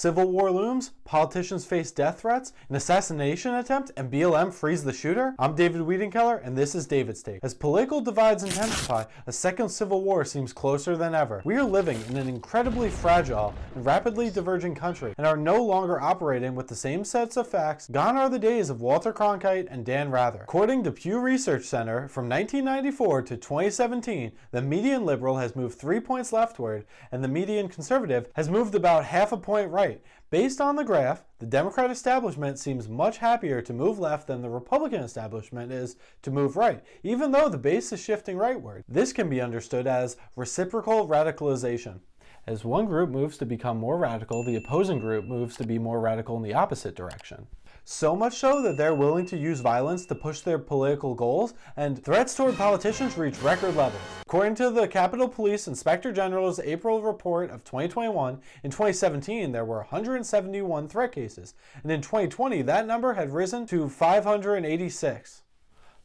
Civil war looms, politicians face death threats, an assassination attempt, and BLM frees the shooter? I'm David Wiedenkeller, and this is David's Take. As political divides intensify, a second civil war seems closer than ever. We are living in an incredibly fragile and rapidly diverging country, and are no longer operating with the same sets of facts. Gone are the days of Walter Cronkite and Dan Rather. According to Pew Research Center, from 1994 to 2017, the median liberal has moved 3 points leftward, and the median conservative has moved about half a point right. Based on the graph, the Democrat establishment seems much happier to move left than the Republican establishment is to move right, even though the base is shifting rightward. This can be understood as reciprocal radicalization. As one group moves to become more radical, the opposing group moves to be more radical in the opposite direction. So much so that they're willing to use violence to push their political goals, and threats toward politicians reach record levels. According to the Capitol Police Inspector General's April report of 2021, in 2017 there were 171 threat cases, and in 2020 that number had risen to 586.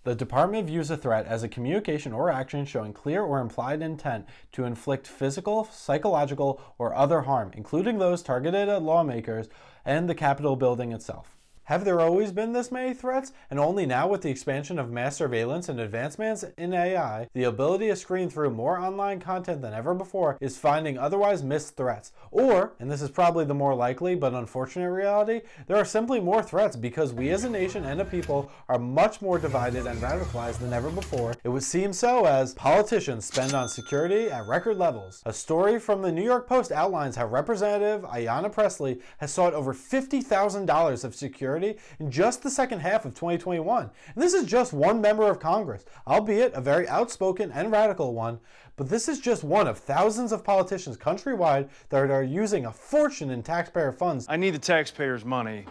The department views a threat as a communication or action showing clear or implied intent to inflict physical, psychological, or other harm, including those targeted at lawmakers and the Capitol building itself. Have there always been this many threats? And only now, with the expansion of mass surveillance and advancements in AI, the ability to screen through more online content than ever before is finding otherwise missed threats. Or, and this is probably the more likely but unfortunate reality, there are simply more threats because we as a nation and a people are much more divided and radicalized than ever before. It would seem so as politicians spend on security at record levels. A story from the New York Post outlines how Representative Ayanna Pressley has sought over $50,000 of security in just the second half of 2021. And this is just one member of Congress, albeit a very outspoken and radical one, but this is just one of thousands of politicians countrywide that are using a fortune in taxpayer funds. I need the taxpayers' money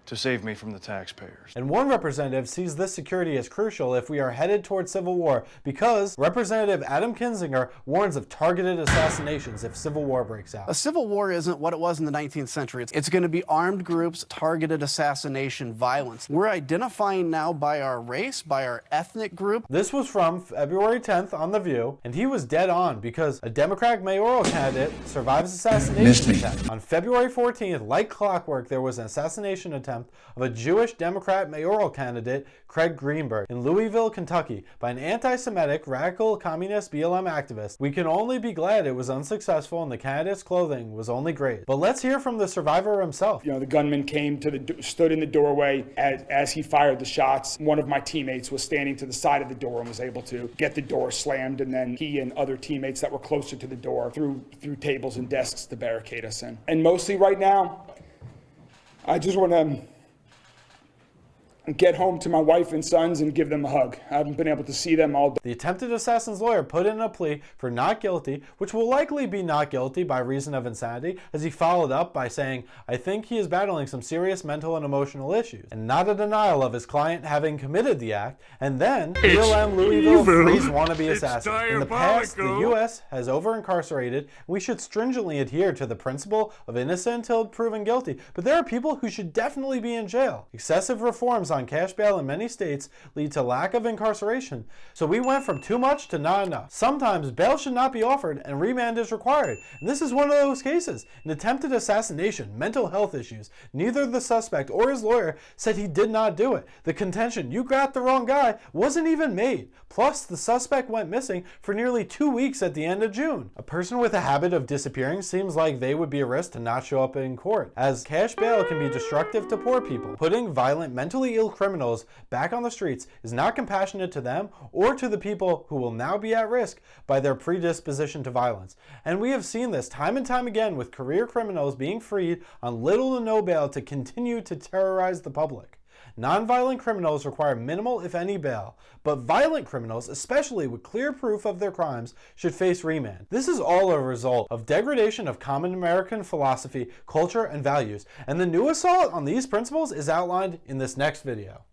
to save me from the taxpayers. And one representative sees this security as crucial if we are headed towards civil war, because Representative Adam Kinzinger warns of targeted assassinations if civil war breaks out. A civil war isn't what it was in the 19th century. It's going to be armed groups, targeted assassination, violence. We're identifying now by our race, by our ethnic group. This was from February 10th on The View, and he was dead on because a Democratic mayoral candidate survives assassination attempt. On February 14th, like clockwork, there was an assassination attempt of a Jewish Democrat mayoral candidate, Craig Greenberg, in Louisville, Kentucky, by an anti-Semitic, radical communist BLM activist. We can only be glad it was unsuccessful and the candidate's clothing was only grazed. But let's hear from the survivor himself. You know, the gunman came to stood in the doorway as he fired the shots. One of my teammates was standing to the side of the door and was able to get the door slammed, and then he and other teammates that were closer to the door threw tables and desks to barricade us in. And mostly right now, I just want to get home to my wife and sons and give them a hug. I haven't been able to see them all day. The attempted assassin's lawyer put in a plea for not guilty, which will likely be not guilty by reason of insanity, as he followed up by saying, "I think he is battling some serious mental and emotional issues," and not a denial of his client having committed the act. And then, BLM Louisville frees wannabe assassins. In the past, the U.S. has over-incarcerated. We should stringently adhere to the principle of innocent until proven guilty, but there are people who should definitely be in jail. Excessive reforms on cash bail in many states lead to lack of incarceration. So we went from too much to not enough. Sometimes bail should not be offered and remand is required. And this is one of those cases. An attempted assassination, mental health issues. Neither the suspect or his lawyer said he did not do it. The contention, "you got the wrong guy," wasn't even made. Plus, the suspect went missing for nearly 2 weeks at the end of June. A person with a habit of disappearing seems like they would be a risk to not show up in court, as cash bail can be destructive to poor people. Putting violent, mentally ill criminals back on the streets is not compassionate to them or to the people who will now be at risk by their predisposition to violence. And we have seen this time and time again with career criminals being freed on little to no bail to continue to terrorize the public. Nonviolent criminals require minimal, if any, bail, but violent criminals, especially with clear proof of their crimes, should face remand. This is all a result of degradation of common American philosophy, culture, and values, and the new assault on these principles is outlined in this next video.